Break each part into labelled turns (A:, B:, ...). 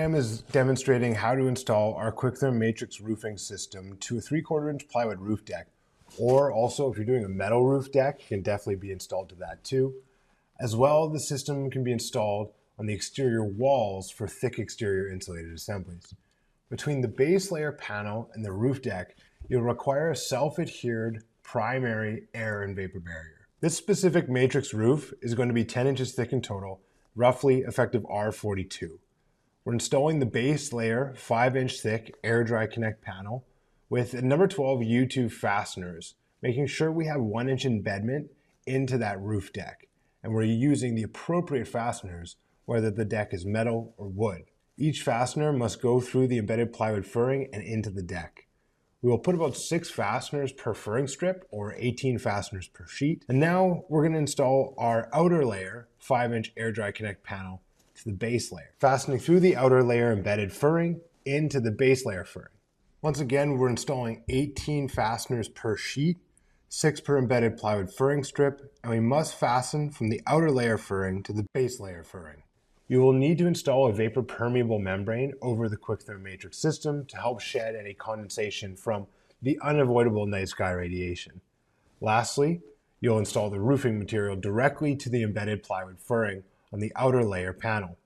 A: Is demonstrating how to install our Quik Therm matrix roofing system to a 3/4 inch plywood roof deck. Or also, if you're doing a metal roof deck, it can definitely be installed to that too. As well, the system can be installed on the exterior walls for thick exterior insulated assemblies. Between the base layer panel and the roof deck, you'll require a self-adhered primary air and vapor barrier. This specific matrix roof is going to be 10 inches thick in total, roughly effective R42. We're installing the base layer 5-inch thick air dry connect panel with a number 12 U2 fasteners, making sure we have 1-inch embedment into that roof deck. And we're using the appropriate fasteners, whether the deck is metal or wood. Each fastener must go through the embedded plywood furring and into the deck. We will put about 6 fasteners per furring strip or 18 fasteners per sheet. And now we're going to install our outer layer 5-inch air dry connect panel to the base layer, fastening through the outer layer embedded furring into the base layer furring. Once again, we're installing 18 fasteners per sheet, 6 per embedded plywood furring strip, and we must fasten from the outer layer furring to the base layer furring. You will need to install a vapor permeable membrane over the Quik Therm matrix system to help shed any condensation from the unavoidable night sky radiation. Lastly, you'll install the roofing material directly to the embedded plywood furring on the outer layer panel.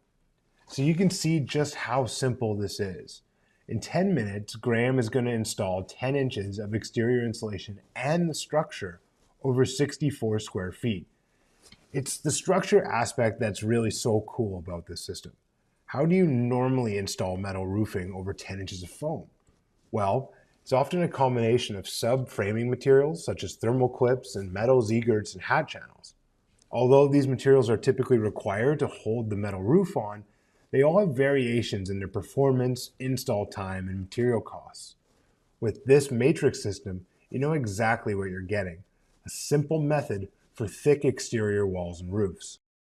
A: So you can see just how simple this is. In 10 minutes, Graham is going to install 10 inches of exterior insulation and the structure over 64 square feet. It's the structure aspect that's really so cool about this system. How do you normally install metal roofing over 10 inches of foam? Well, it's often a combination of sub-framing materials such as thermal clips and metal Z-girts and hat channels. Although these materials are typically required to hold the metal roof on, they all have variations in their performance, install time, and material costs. With this matrix system, you know exactly what you're getting, a simple method for thick exterior walls and roofs.